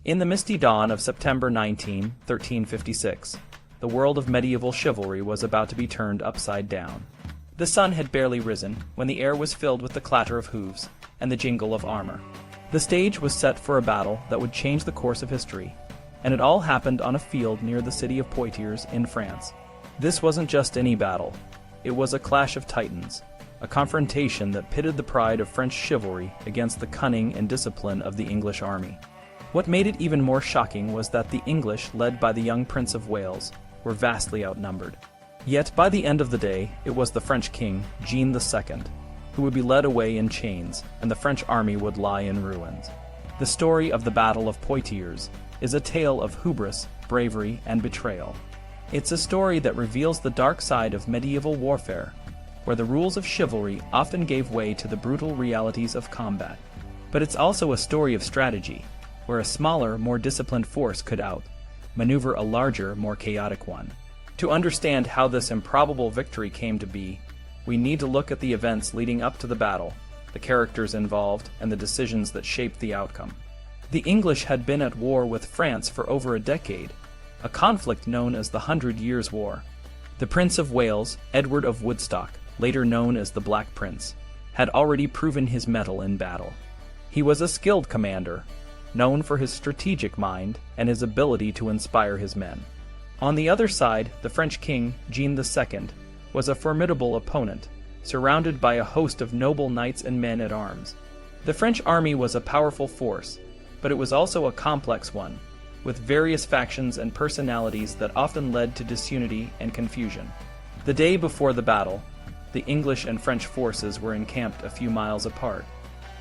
In the misty dawn of September 19, 1356, the world of medieval chivalry was about to be turned upside down. The sun had barely risen when the air was filled with the clatter of hooves and the jingle of armor. The stage was set for a battle that would change the course of history, and it all happened on a field near the city of Poitiers in France. This wasn't just any battle. It was a clash of titans, a confrontation that pitted the pride of French chivalry against the cunning and discipline of the English army. What made it even more shocking was that the English, led by the young Prince of Wales, were vastly outnumbered. Yet by the end of the day, it was the French king, Jean II, who would be led away in chains, and the French army would lie in ruins. The story of the Battle of Poitiers is a tale of hubris, bravery, and betrayal. It's a story that reveals the dark side of medieval warfare, where the rules of chivalry often gave way to the brutal realities of combat. But it's also a story of strategy, where a smaller, more disciplined force could outmaneuver a larger, more chaotic one. To understand how this improbable victory came to be, we need to look at the events leading up to the battle, the characters involved, and the decisions that shaped the outcome. The English had been at war with France for over a decade, a conflict known as the 100 Years' War. The Prince of Wales, Edward of Woodstock, later known as the Black Prince, had already proven his mettle in battle. He was a skilled commander, known for his strategic mind and his ability to inspire his men. On the other side, the French king, Jean II, was a formidable opponent, surrounded by a host of noble knights and men at arms. The French army was a powerful force, but it was also a complex one, with various factions and personalities that often led to disunity and confusion. The day before the battle, the English and French forces were encamped a few miles apart.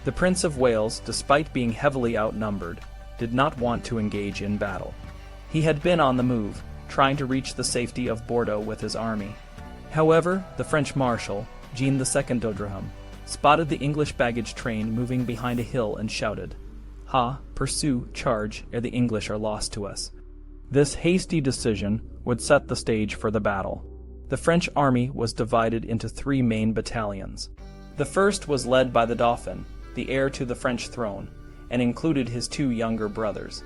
The Prince of Wales, despite being heavily outnumbered, did not want to engage in battle. He had been on the move, trying to reach the safety of Bordeaux with his army. However, the French marshal, Jean II d'Audrihem, spotted the English baggage train moving behind a hill and shouted, "Ha, pursue, charge, ere the English are lost to us." This hasty decision would set the stage for the battle. The French army was divided into three main battalions. The first was led by the Dauphin, the heir to the French throne, and included his two younger brothers.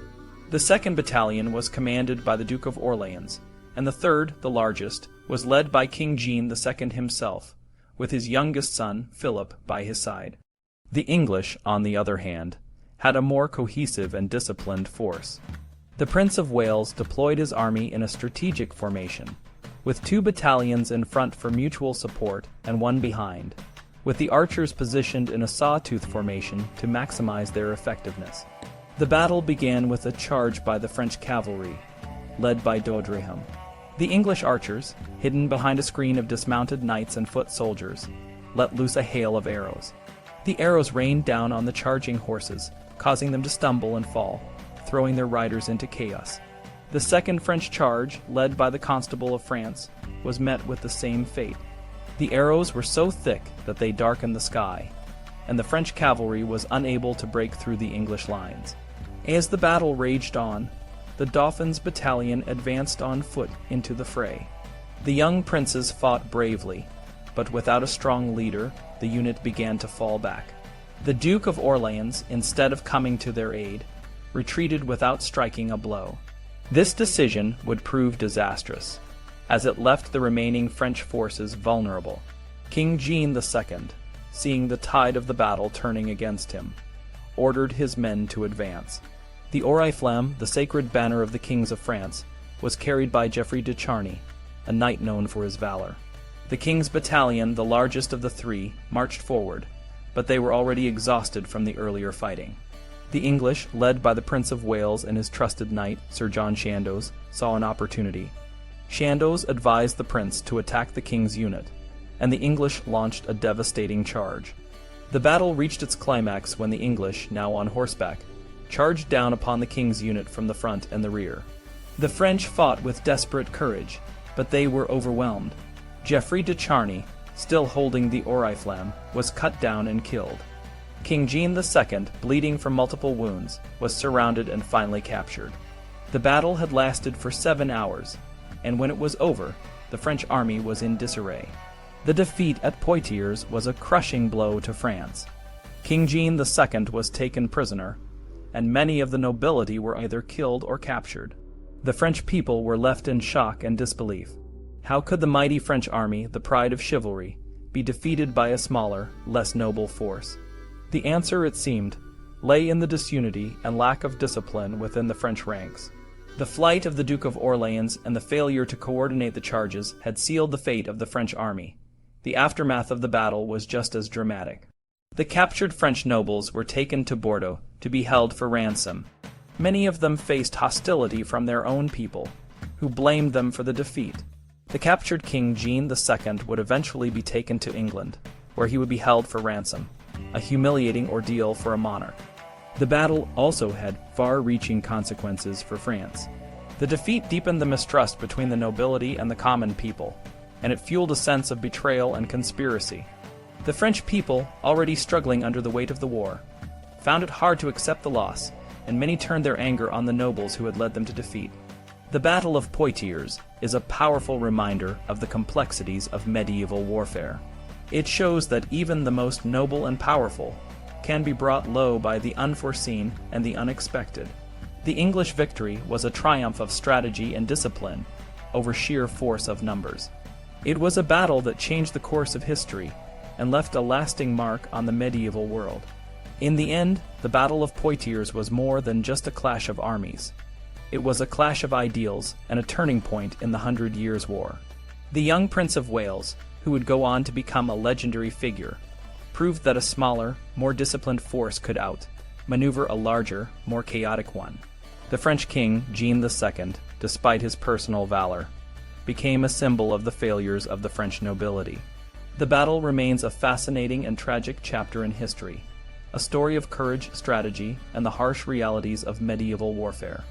The second battalion was commanded by the Duke of Orleans, and the third, the largest, was led by King Jean II himself, with his youngest son, Philip, by his side. The English, on the other hand, had a more cohesive and disciplined force. The Prince of Wales deployed his army in a strategic formation, with two battalions in front for mutual support and one behind, with the archers positioned in a sawtooth formation to maximize their effectiveness. The battle began with a charge by the French cavalry, led by d'Audrihem. The English archers, hidden behind a screen of dismounted knights and foot soldiers, let loose a hail of arrows. The arrows rained down on the charging horses, causing them to stumble and fall, throwing their riders into chaos. The second French charge, led by the Constable of France, was met with the same fate. The arrows were so thick that they darkened the sky, and the French cavalry was unable to break through the English lines. As the battle raged on, the Dauphin's battalion advanced on foot into the fray. The young princes fought bravely, but without a strong leader, the unit began to fall back. The Duke of Orleans, instead of coming to their aid, retreated without striking a blow. This decision would prove disastrous, as it left the remaining French forces vulnerable. King Jean II, seeing the tide of the battle turning against him, ordered his men to advance. The Oriflamme, the sacred banner of the kings of France, was carried by Geoffrey de Charny, a knight known for his valor. The king's battalion, the largest of the three, marched forward, but they were already exhausted from the earlier fighting. The English, led by the Prince of Wales and his trusted knight, Sir John Chandos, saw an opportunity. Chandos advised the prince to attack the king's unit, and the English launched a devastating charge. The battle reached its climax when the English, now on horseback, charged down upon the king's unit from the front and the rear. The French fought with desperate courage, but they were overwhelmed. Geoffrey de Charny, still holding the Oriflamme, was cut down and killed. King Jean II, bleeding from multiple wounds, was surrounded and finally captured. The battle had lasted for 7 hours, and when it was over, the French army was in disarray. The defeat at Poitiers was a crushing blow to France. King Jean II was taken prisoner, and many of the nobility were either killed or captured. The French people were left in shock and disbelief. How could the mighty French army, the pride of chivalry, be defeated by a smaller, less noble force? The answer, it seemed, lay in the disunity and lack of discipline within the French ranks. The flight of the Duke of Orleans and the failure to coordinate the charges had sealed the fate of the French army. The aftermath of the battle was just as dramatic. The captured French nobles were taken to Bordeaux to be held for ransom. Many of them faced hostility from their own people, who blamed them for the defeat. The captured King Jean II would eventually be taken to England, where he would be held for ransom, a humiliating ordeal for a monarch. The battle also had far-reaching consequences for France. The defeat deepened the mistrust between the nobility and the common people, and it fueled a sense of betrayal and conspiracy. The French people, already struggling under the weight of the war, found it hard to accept the loss, and many turned their anger on the nobles who had led them to defeat. The Battle of Poitiers is a powerful reminder of the complexities of medieval warfare. It shows that even the most noble and powerful can be brought low by the unforeseen and the unexpected. The English victory was a triumph of strategy and discipline over sheer force of numbers. It was a battle that changed the course of history and left a lasting mark on the medieval world. In the end, the Battle of Poitiers was more than just a clash of armies. It was a clash of ideals and a turning point in the 100 Years' War. The young Prince of Wales, who would go on to become a legendary figure, proved that a smaller, more disciplined force could maneuver a larger, more chaotic one. The French king, Jean II, despite his personal valor, became a symbol of the failures of the French nobility. The battle remains a fascinating and tragic chapter in history, a story of courage, strategy, and the harsh realities of medieval warfare.